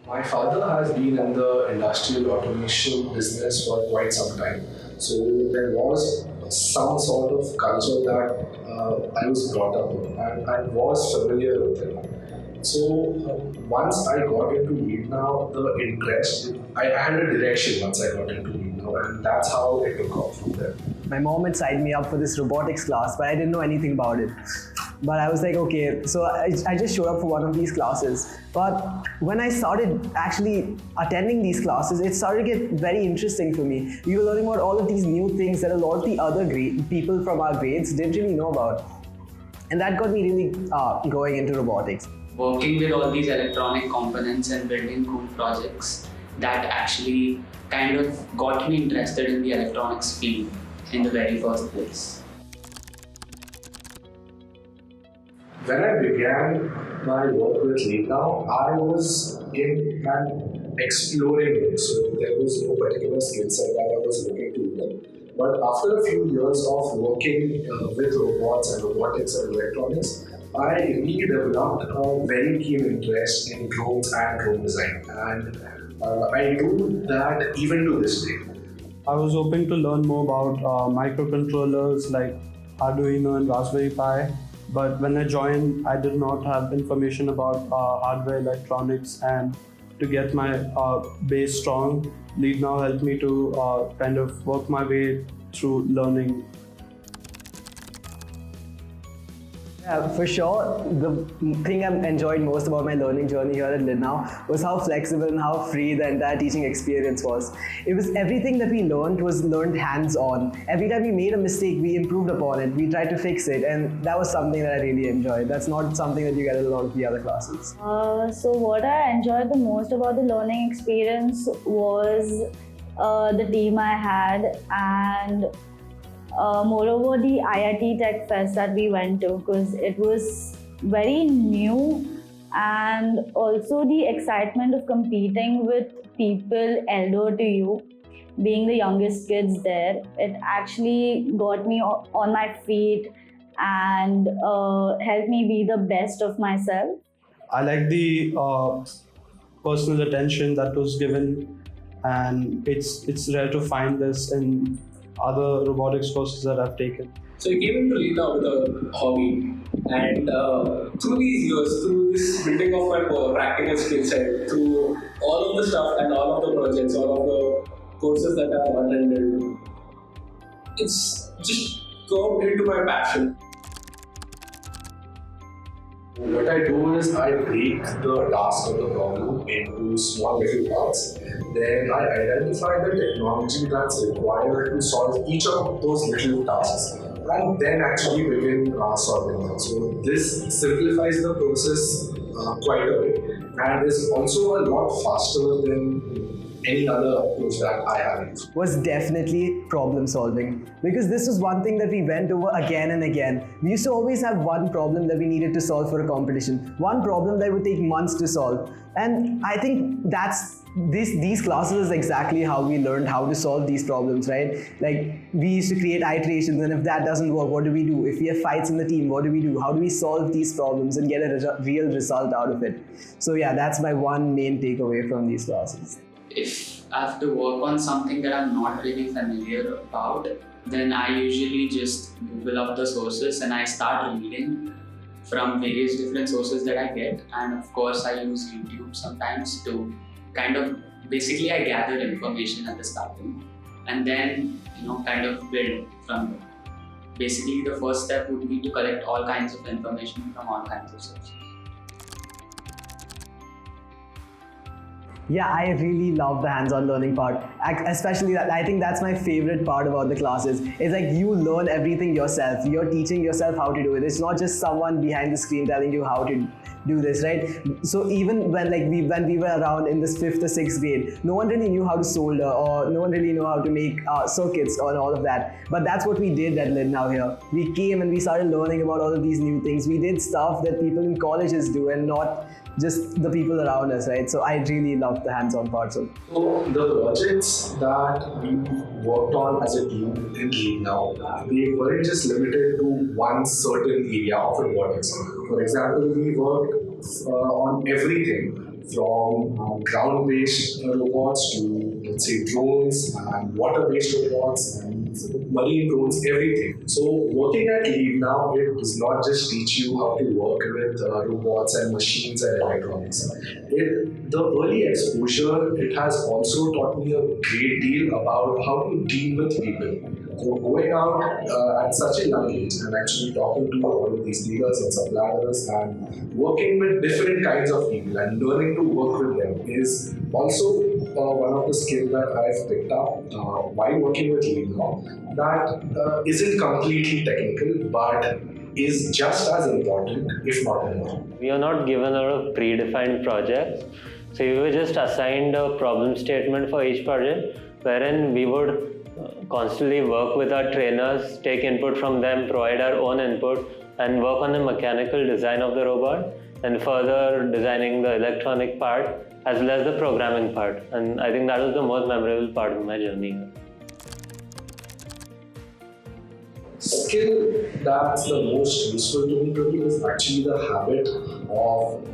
My father has been in the industrial automation business for quite some time. So there was some sort of culture that I was brought up in and I was familiar with it. So once I got into Lead Now, the interest, I had a direction once I got into Lead Now, and that's how it took off from there. My mom had signed me up for this robotics class, but I didn't know anything about it. But I was like, okay, so I just showed up for one of these classes. But when I started actually attending these classes, it started to get very interesting for me. We were learning about all of these new things that a lot of the other people from our grades didn't really know about. And that got me really going into robotics. Working with all these electronic components and building cool projects, that actually kind of got me interested in the electronics field in the very first place. When I began my work with Lead Now, I was in and exploring it. So there was no particular skill set that I was looking to learn. But after a few years of working with robots and robotics and electronics, I really developed a very keen interest in drones and drone design. And I do that even to this day. I was hoping to learn more about microcontrollers like Arduino and Raspberry Pi. But when I joined, I did not have information about hardware electronics, and to get my base strong, Lead Now helped me to kind of work my way through learning. Yeah, for sure. The thing I enjoyed most about my learning journey here at Lead Now was how flexible and how free the entire teaching experience was. It was everything that we learned was learned hands-on. Every time we made a mistake, we improved upon it. We tried to fix it, and that was something that I really enjoyed. That's not something that you get at a lot of the other classes. So what I enjoyed the most about the learning experience was the team I had, and moreover the IIT Tech Fest that we went to, because it was very new, and also the excitement of competing with people elder to you, being the youngest kids there. It actually got me on my feet and helped me be the best of myself. I like the personal attention that was given, and it's rare to find this in other robotics courses that I've taken. So I came into Lead Now with a hobby, and through these years, through this building of my practical skill set, through all of the stuff and all of the projects, all of the courses that I've attended, it's just come into my passion. What I do is I break the task of the problem into small little parts. Then I identify the technology that's required to solve each of those little tasks, and then actually begin solving them. So this simplifies the process quite a bit, and is also a lot faster than any other approach that I have used. Was definitely problem solving, because this was one thing that we went over again and again. We used to always have one problem that we needed to solve for a competition, one problem that would take months to solve. And I think these classes is exactly how we learned how to solve these problems, right? Like, we used to create iterations, and if that doesn't work, what do we do? If we have fights in the team, what do we do? How do we solve these problems and get a real result out of it? So yeah, that's my one main takeaway from these classes. If I have to work on something that I'm not really familiar about, then I usually just Google up the sources and I start reading from various different sources that I get. And of course, I use YouTube sometimes to kind of, basically I gather information at the starting and then, kind of build from there. Basically, the first step would be to collect all kinds of information from all kinds of sources. Yeah, I really love the hands-on learning part. Especially that, I think that's my favorite part about the classes. It's like you learn everything yourself. You're teaching yourself how to do it. It's not just someone behind the screen telling you how to do this, right? So even when we were around in this 5th or 6th grade, no one really knew how to solder, or no one really knew how to make circuits and all of that. But that's what we did at Lead Now here. We came and we started learning about all of these new things. We did stuff that people in colleges do, and not just the people around us, right? So I really loved the hands-on parts of it. So the projects that we worked on as a team in Lead Now, they weren't just limited to one certain area of robotics. For example, we worked on everything from ground-based robots to, let's say, drones and water-based robots and marine drones, everything. So working at Lead Now, it does not just teach you how to work with robots and machines and electronics. The early exposure, it has also taught me a great deal about how to deal with people. So going out at such a young age and actually talking to all of these leaders and suppliers and working with different kinds of people and learning to work with them is also one of the skills that I've picked up while working with Lead Now that isn't completely technical but is just as important, if not more. We are not given a lot of predefined projects. So we were just assigned a problem statement for each project wherein we would constantly work with our trainers, take input from them, provide our own input and work on the mechanical design of the robot and further designing the electronic part as well as the programming part. And I think that was the most memorable part of my journey. Skill that's the most useful to me today is actually the habit of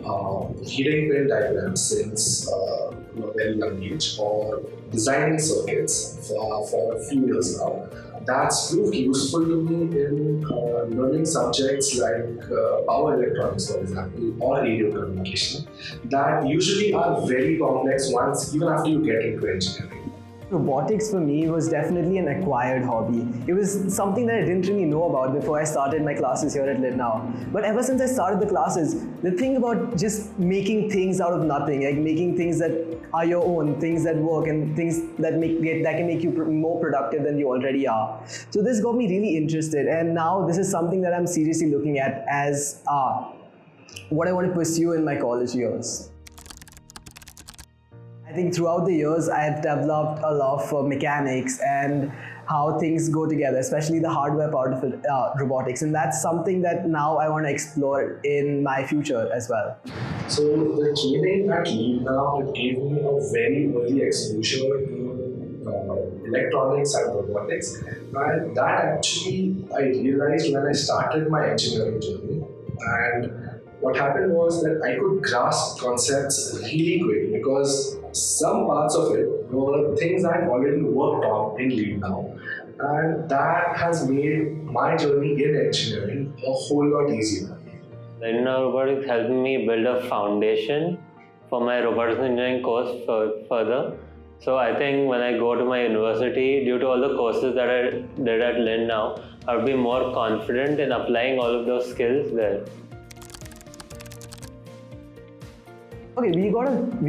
reading Venn diagrams since a very young age or designing circuits for a few years now. That's proved useful to me in learning subjects like power electronics, for example, or radio communication that usually are very complex ones even after you get into engineering. Robotics for me was definitely an acquired hobby. It was something that I didn't really know about before I started my classes here at Lead Now. But ever since I started the classes, the thing about just making things out of nothing, like making things that are your own, things that work and things that can make you more productive than you already are. So this got me really interested, and now this is something that I'm seriously looking at as what I want to pursue in my college years. I think throughout the years, I've developed a love for mechanics and how things go together, especially the hardware part of it, robotics. And that's something that now I want to explore in my future as well. So the training at Lead Now, it gave me a very early exposure to electronics and robotics. And that actually I realized when I started my engineering journey. And what happened was that I could grasp concepts really quick because some parts of it were things I'd already worked on in Lead Now. And that has made my journey in engineering a whole lot easier. Lead Now Robotics helped me build a foundation for my robotics engineering course further. So I think when I go to my university, due to all the courses that I did at Lead Now, I would be more confident in applying all of those skills there. Okay, we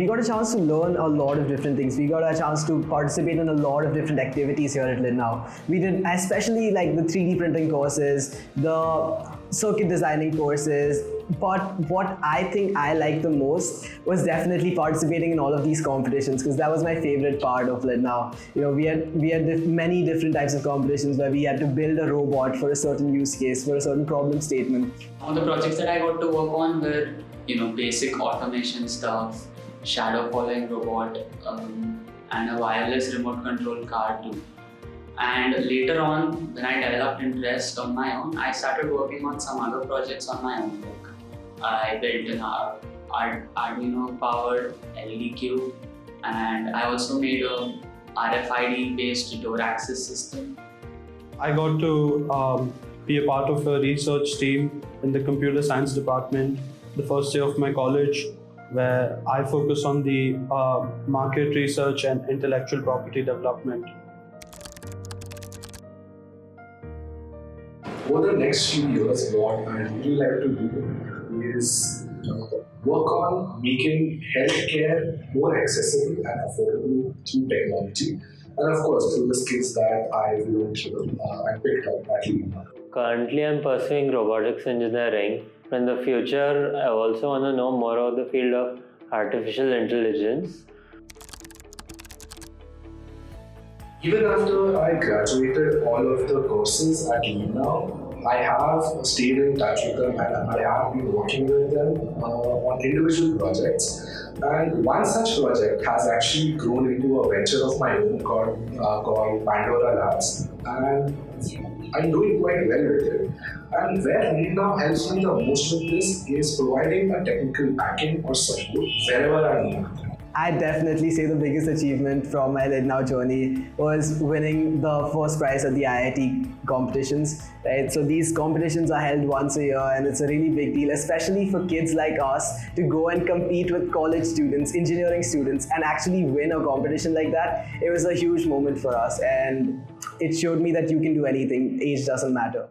got a chance to learn a lot of different things. We got a chance to participate in a lot of different activities here at Lead Now. We did especially like the 3D printing courses, the circuit designing courses. But what I think I liked the most was definitely participating in all of these competitions, because that was my favorite part of Lead Now. You know, we had many different types of competitions where we had to build a robot for a certain use case, for a certain problem statement. All the projects that I got to work on were, basic automation stuff, shadow following robot, and a wireless remote control car too. And later on, when I developed interest on my own, I started working on some other projects on my own. I built an Arduino powered LED cube, and I also made a RFID based door access system. I got to be a part of a research team in the computer science department the first day of my college, where I focus on the market research and intellectual property development. Over the next few years, what I really like to do is work on making healthcare more accessible and affordable through technology, and of course through the skills that I've learned and picked up at Lead Now. Currently, I'm pursuing robotics engineering. In the future, I also want to know more about the field of artificial intelligence. Even after I graduated all of the courses at Lead Now, I have stayed in touch with them and I have been working with them on individual projects. And one such project has actually grown into a venture of my own called Pandora Labs. And I'm doing quite well with it. And where LeadNow helps me the most with this is providing a technical backing or support wherever I need. I definitely say the biggest achievement from my LeadNow journey was winning the first prize at the IIT competitions. Right? So these competitions are held once a year and it's a really big deal, especially for kids like us to go and compete with college students, engineering students, and actually win a competition like that. It was a huge moment for us and it showed me that you can do anything. Age doesn't matter.